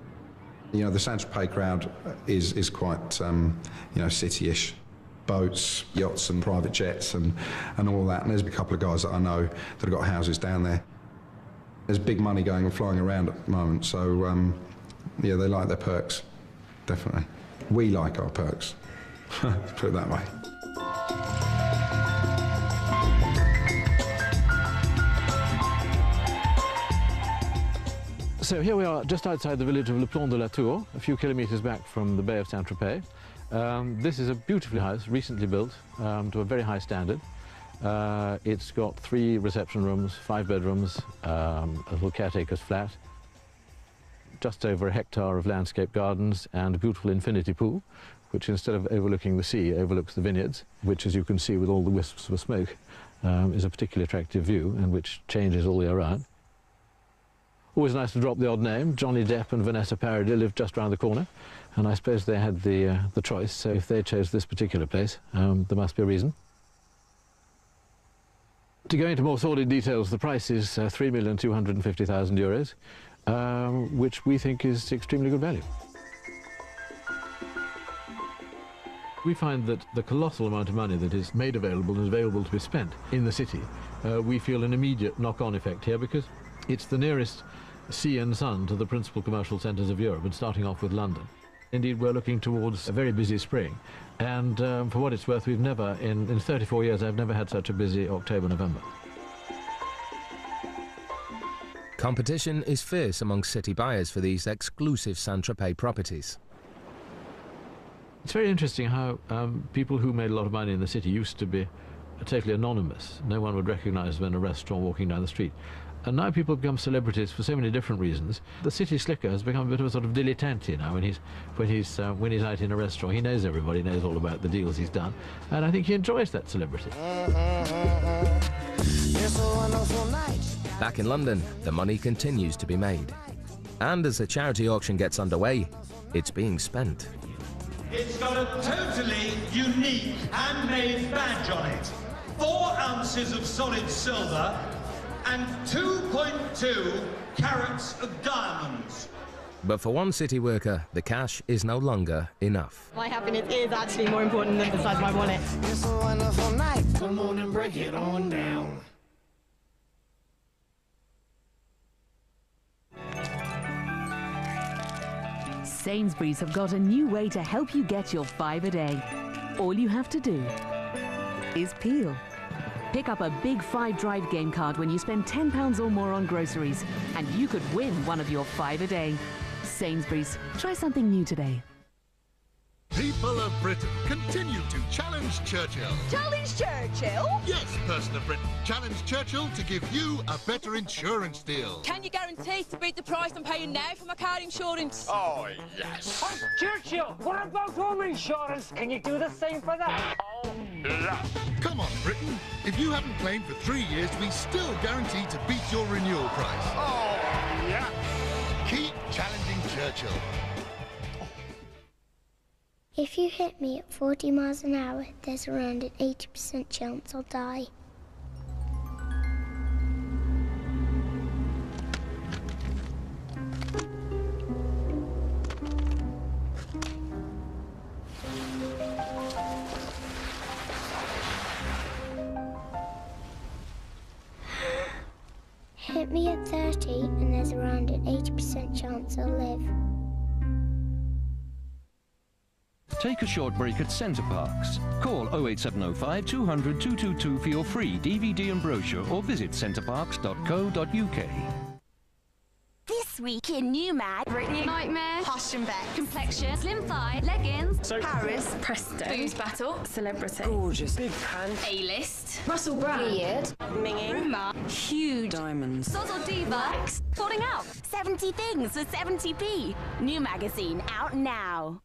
You know, the Saint-Tropez crowd is quite, you know, city-ish. Boats, yachts and private jets and all that. And there's a couple of guys that I know that have got houses down there. There's big money going and flying around at the moment, so, yeah, they like their perks, definitely. We like our perks, put it that way. So here we are just outside the village of Le Plon de la Tour, a few kilometres back from the Bay of Saint-Tropez. This is a beautiful house, recently built to a very high standard. It's got 3 reception rooms, 5 bedrooms, a little caretaker's flat, just over a hectare of landscape gardens and a beautiful infinity pool, which instead of overlooking the sea, overlooks the vineyards, which, as you can see with all the wisps of smoke, is a particularly attractive view and which changes all year round. Always nice to drop the odd name. Johnny Depp and Vanessa Paradis live just round the corner, and I suppose they had the choice, so if they chose this particular place, there must be a reason. To go into more sordid details, the price is €3,250,000, which we think is extremely good value. We find that the colossal amount of money that is made available and is available to be spent in the city, we feel an immediate knock-on effect here because it's the nearest sea and sun to the principal commercial centres of Europe, and starting off with London. Indeed, we're looking towards a very busy spring, and for what it's worth, we've never, in 34 years, I've never had such a busy October-November. Competition is fierce among city buyers for these exclusive Saint-Tropez properties. It's very interesting how people who made a lot of money in the city used to be totally anonymous. No one would recognise them in a restaurant walking down the street. And now people become celebrities for so many different reasons. The city slicker has become a bit of a sort of dilettante now. When he's out in a restaurant, he knows everybody, knows all about the deals he's done, and I think he enjoys that celebrity. Back in London, the money continues to be made. And as the charity auction gets underway, it's being spent. It's got a totally unique handmade badge on it. 4 ounces of solid silver and 2.2 carats of diamonds. But for one city worker, the cash is no longer enough. My happiness is actually more important than the size of my wallet. It's a wonderful night. Come on and break it on down. Sainsbury's have got a new way to help you get your 5 a day. All you have to do is peel. Pick up a big 5 drive game card when you spend £10 or more on groceries, and you could win one of your 5 a day. Sainsbury's, try something new today. People of Britain, continue to challenge Churchill. Challenge Churchill? Yes, person of Britain, challenge Churchill to give you a better insurance deal. Can you guarantee to beat the price I'm paying now for my car insurance? Oh, yes. Oh, Churchill, what about home insurance? Can you do the same for that? Oh, yes. Come on, Britain. If you haven't claimed for 3 years, we still guarantee to beat your renewal price. Oh, yes. Keep challenging Churchill. If you hit me at 40 miles an hour, there's around an 80% chance I'll die. Hit me at 30 and there's around an 80% chance I'll live. Take a short break at Centre Parks. Call 08705 200 222 for your free DVD and brochure, or visit centreparks.co.uk. This This week in New Mag. Britney. Nightmare. Hush and Beck. Complexion. Slim thigh. Leggings. Paris. Presto. Booze battle. Celebrity. Gorgeous. Big pants. A-list. Russell Brand. Weird. Minging. Rumour. Huge. Diamonds. Sozzle Diva. Falling out. 70 things for 70p. New magazine out now.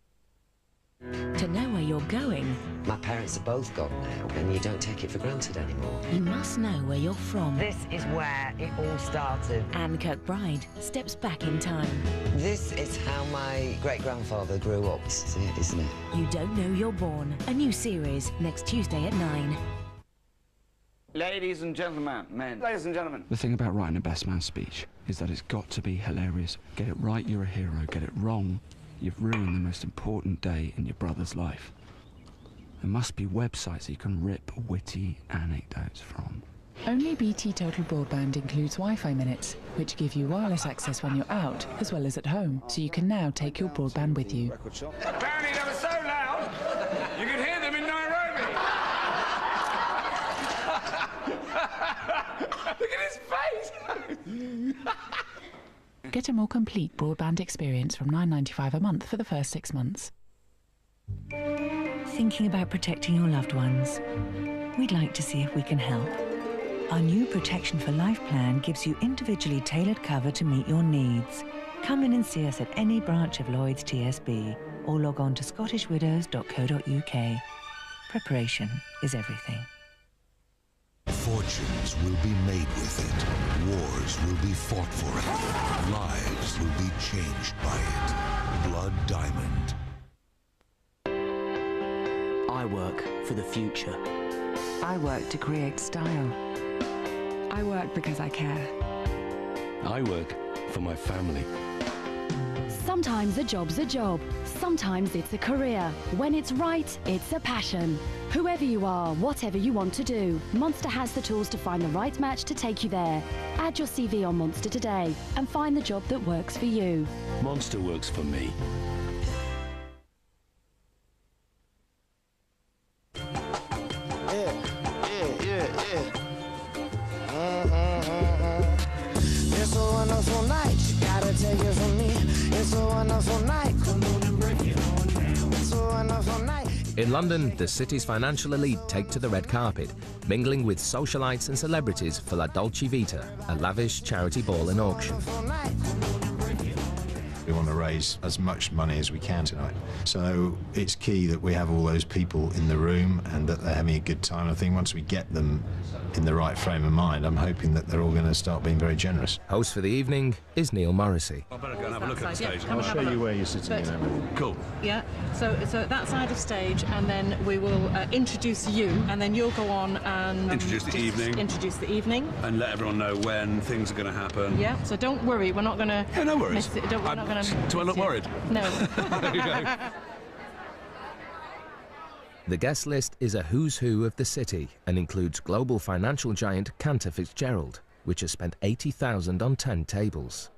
To know where you're going, My parents are both gone now, and you don't take it for granted anymore. you must know where you're from. This is where it all started. Anne Kirkbride steps back in time. This is how my great-grandfather grew up. This is it, isn't it? You Don't Know You're Born. A new series next Tuesday at 9. Ladies and gentlemen, men. Ladies and gentlemen. The thing about writing a best man speech is that it's got to be hilarious. Get it right, you're a hero. Get it wrong, you've ruined the most important day in your brother's life. There must be websites you can rip witty anecdotes from. Only BT Total Broadband includes Wi-Fi minutes, which give you wireless access when you're out, as well as at home, so you can now take your broadband with you. Apparently they were so loud, you could hear them in Nairobi. Look at his face. Get a more complete broadband experience from $9.95 a month for the first 6 months. Thinking about protecting your loved ones? We'd like to see if we can help. Our new Protection for Life plan gives you individually tailored cover to meet your needs. Come in and see us at any branch of Lloyds TSB or log on to scottishwidows.co.uk. Preparation is everything. Fortunes will be made with it. Wars will be fought for it. Lives will be changed by it. Blood Diamond. I work for the future. I work to create style. I work because I care. I work for my family. Sometimes a job's a job. Sometimes it's a career. When it's right, it's a passion. Whoever you are, whatever you want to do, Monster has the tools to find the right match to take you there. Add your CV on Monster today and find the job that works for you. Monster works for me. It's a wonderful night, you gotta take it from me. It's a wonderful night, come on and break it on down. It's a wonderful night. In London, the city's financial elite take to the red carpet, mingling with socialites and celebrities for La Dolce Vita, a lavish charity ball and auction. We want to raise as much money as we can tonight. So it's key that we have all those people in the room and that they're having a good time. I think once we get them in the right frame of mind, I'm hoping that they're all going to start being very generous. Host for the evening is Neil Morrissey. I better go and have a look at the Yeah, stage. come and have a look. where you're sitting in there. Cool. Yeah, so that side of stage, and then we will introduce you, and then you'll go on and Introduce the evening. Introduce the evening. And let everyone know when things are going to happen. Yeah, so don't worry, we're not going to. Yeah, no worries. We're not going to. Do I look worried? No. The guest list is a who's who of the city and includes global financial giant Cantor Fitzgerald, which has spent $80,000 on 10 tables.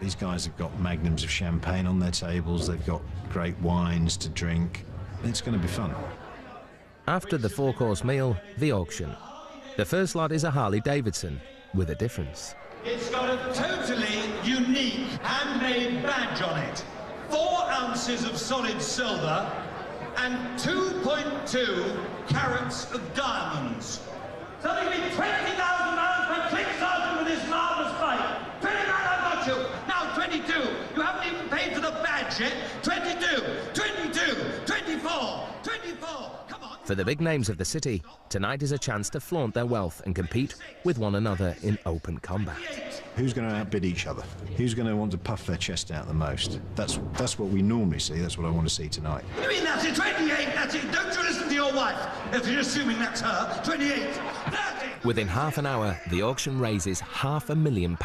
These guys have got magnums of champagne on their tables, they've got great wines to drink. It's going to be fun. After the four-course meal, the auction. The first lot is a Harley Davidson, with a difference. It's got a totally unique handmade badge on it. 4 ounces of solid silver and 2.2 carats of diamonds. So there'll be £20,000 for Click Sergeant with this marvellous fight. 29, I've got you. Now 22. You haven't even paid for the badge yet. 22, 22, 24, 24. Come on. For the big names of the city, tonight is a chance to flaunt their wealth and compete with one another in open combat. Who's going to outbid each other? Who's going to want to puff their chest out the most? That's what we normally see. That's what I want to see tonight. You mean that's it? 28, that's it. Don't you listen to your wife, if you're assuming that's her. 28, 30. Within half an hour, the auction raises £500,000.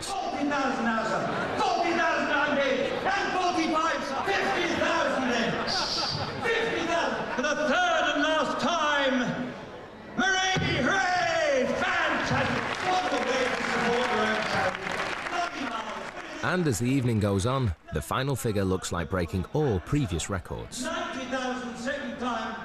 40,000 now, sir. 40,000 I'm bid. And 45, sir. 50,000 then. 50,000. For the third and last time, Marie Hooray! Fantastic. What a way to support your own charity. And as the evening goes on, the final figure looks like breaking all previous records. 90,000 second time.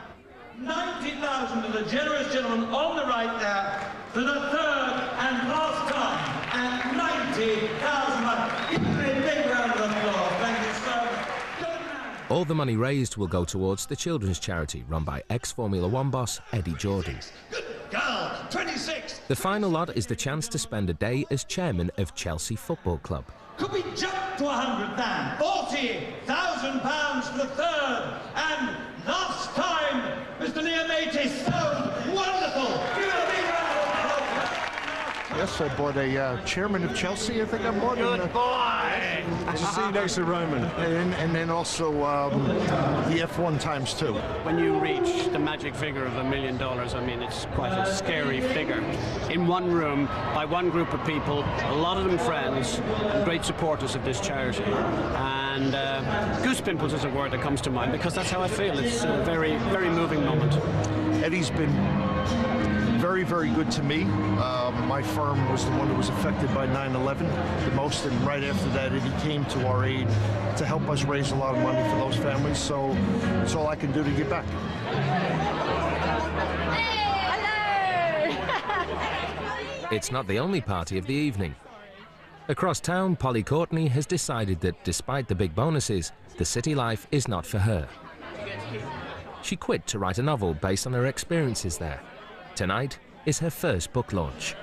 90,000 to the generous gentleman on the right there for the third and last time. And 90,000. All the money raised will go towards the children's charity run by ex-Formula One boss Eddie Jordan. Good girl, 26. The final lot is the chance to spend a day as chairman of Chelsea Football Club. Could we jump to 100 then? £40,000 for the third and last time, Mr. Neomatis. So wonderful. Give it a big round of applause. Yes, I bought a chairman of Chelsea, I think I bought. Good boy. Good to see you next to Roman. And then also the F1 ×2. When you reach the magic figure of $1 million, I mean, it's quite a scary figure. In one room, by one group of people, a lot of them friends, and great supporters of this charity. And goosepimples is a word that comes to mind, because that's how I feel. It's a very, very moving moment. Eddie's been very, very good to me. My firm was the one that was affected by 9/11 the most, and right after that, Eddie came to our aid to help us raise a lot of money for those families. So it's all I can do to give back. It's not the only party of the evening. Across town, Polly Courtney has decided that despite the big bonuses, the city life is not for her. She quit to write a novel based on her experiences there. Tonight is her first book launch.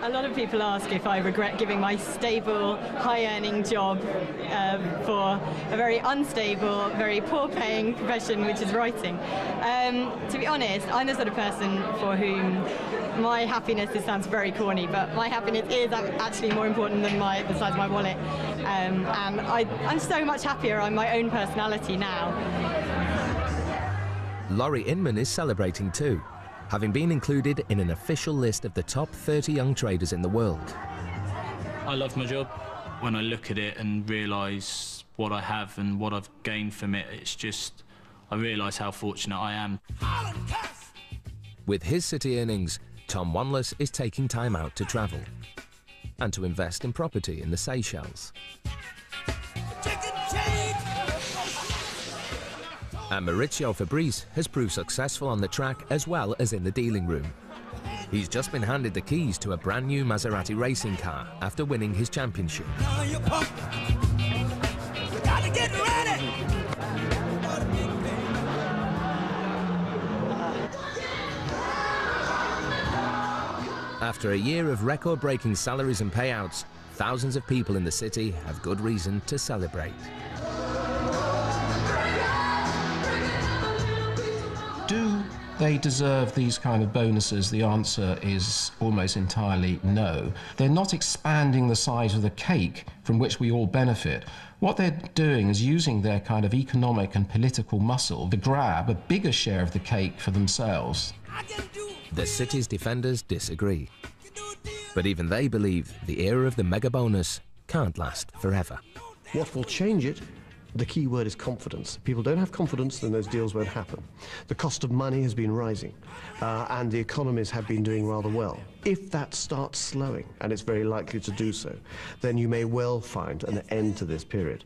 A lot of people ask if I regret giving my stable, high-earning job for a very unstable, very poor-paying profession, which is writing. To be honest, I'm the sort of person for whom my happiness, this sounds very corny, but my happiness is actually more important than the size of my wallet. And I'm so much happier. I'm my own personality now. Laurie Inman is celebrating too, having been included in an official list of the top 30 young traders in the world. I love my job. When I look at it and realise what I have and what I've gained from it, it's just, I realise how fortunate I am. With his city earnings, Tom Wanless is taking time out to travel and to invest in property in the Seychelles. And Maurizio Fabrice has proved successful on the track as well as in the dealing room. He's just been handed the keys to a brand new Maserati racing car after winning his championship. After a year of record-breaking salaries and payouts, thousands of people in the city have good reason to celebrate. Do they deserve these kind of bonuses? The answer is almost entirely no. They're not expanding the size of the cake from which we all benefit. What they're doing is using their kind of economic and political muscle to grab a bigger share of the cake for themselves. The city's defenders disagree. But even they believe the era of the mega bonus can't last forever. What will change it? The key word is confidence. If people don't have confidence, then those deals won't happen. The cost of money has been rising, and the economies have been doing rather well. If that starts slowing, and it's very likely to do so, then you may well find an end to this period.